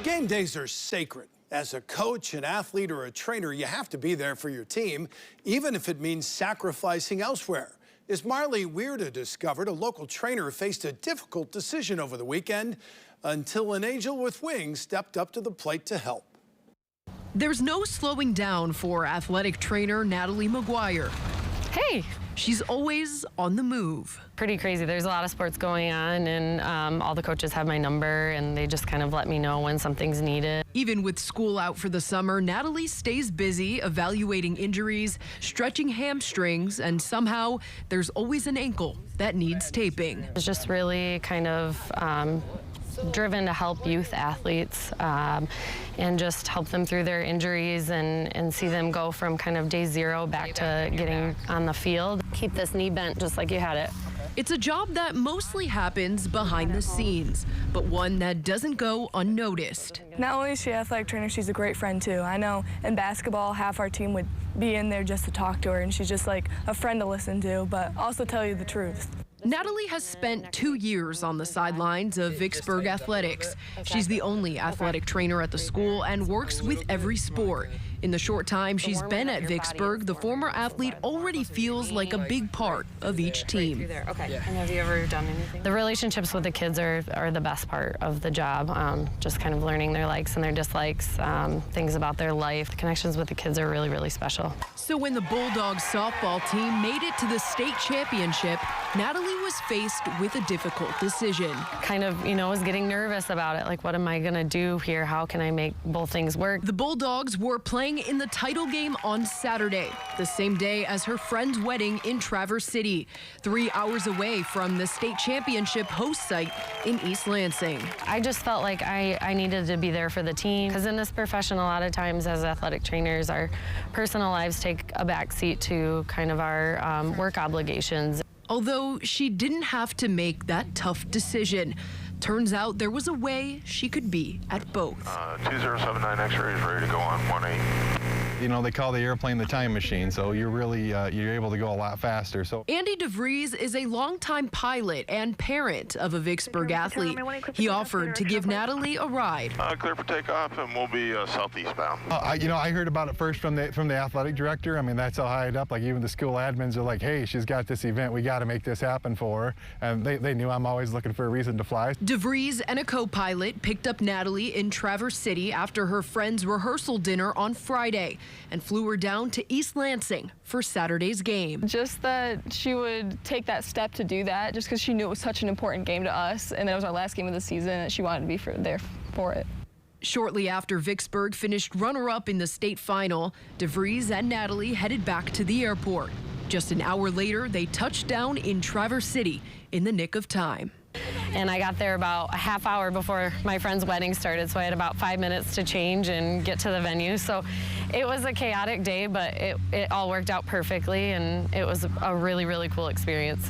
Game days are sacred. As a coach, an athlete, or a trainer, you have to be there for your team, even if it means sacrificing elsewhere. As Marley Weirda discovered, a local trainer faced a difficult decision over the weekend until an angel with wings stepped up to the plate to help. There's no slowing down for athletic trainer Natalie McGuire. Hey! She's always on the move. Pretty crazy. There's a lot of sports going on, and all the coaches have my number, and they just kind of let me know when something's needed. Even with school out for the summer, Natalie stays busy evaluating injuries, stretching hamstrings, and somehow there's always an ankle that needs taping. It's just really kind of driven to help youth athletes and just help them through their injuries and see them go from kind of day zero back to getting on the field. Keep this knee bent just like you had it. It's a job that mostly happens behind the scenes, but one that doesn't go unnoticed. Not only is she an athletic trainer, she's a great friend too. I know in basketball, half our team would be in there just to talk to her, and she's just like a friend to listen to, but also tell you the truth. Natalie has spent 2 years on the sidelines of Vicksburg athletics. She's the only athletic trainer at the school and works with every sport. In the short time she's been at Vicksburg, the former athlete already feels like a big part of each team. Okay. And have you ever done anything? The relationships with the kids are the best part of the job. Just kind of learning their likes and their dislikes, things about their life. The connections with the kids are really, really special. So when the Bulldogs softball team made it to the state championship, Natalie was faced with a difficult decision. Kind of, was getting nervous about it. Like, what am I going to do here? How can I make both things work? The Bulldogs were playing in the title game on Saturday, the same day as her friend's wedding in Traverse City, 3 hours away from the state championship host site in East Lansing. I just felt like I needed to be there for the team, because in this profession, a lot of times as athletic trainers, our personal lives take a back seat to kind of our work obligations. Although she didn't have to make that tough decision. Turns out there was a way she could be at both. 2079 X-ray is ready to go on 18. They call the airplane the time machine, so you're really you're able to go a lot faster. So Andy DeVries is a longtime pilot and parent of a Vicksburg athlete. He offered to give Natalie a ride. Clear for takeoff, and we'll be southeast bound. I heard about it first from the athletic director. I mean, that's how high up. Like, even the school admins are like, "Hey, she's got this event. We got to make this happen for her." And they knew I'm always looking for a reason to fly. DeVries and a co-pilot picked up Natalie in Traverse City after her friend's rehearsal dinner on Friday and flew her down to East Lansing for Saturday's game. Just that she would take that step to do that, just because she knew it was such an important game to us, and that was our last game of the season, and she wanted to be there for it. Shortly after Vicksburg finished runner-up in the state final, DeVries and Natalie headed back to the airport. Just an hour later, they touched down in Traverse City in the nick of time. And I got there about a half hour before my friend's wedding started, so I had about 5 minutes to change and get to the venue. So it was a chaotic day, but it all worked out perfectly, and it was a really, really cool experience.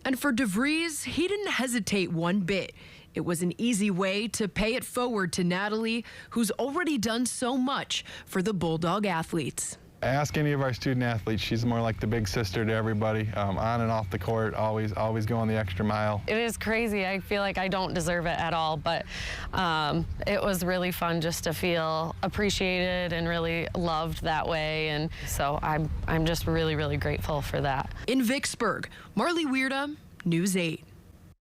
And for DeVries, he didn't hesitate one bit. It was an easy way to pay it forward to Natalie, who's already done so much for the Bulldog athletes. Ask any of our student athletes. She's more like the big sister to everybody, on and off the court, always going the extra mile. It is crazy. I feel like I don't deserve it at all, but it was really fun just to feel appreciated and really loved that way, and so I'm just really, really grateful for that. In Vicksburg, Marley Weirda, News 8.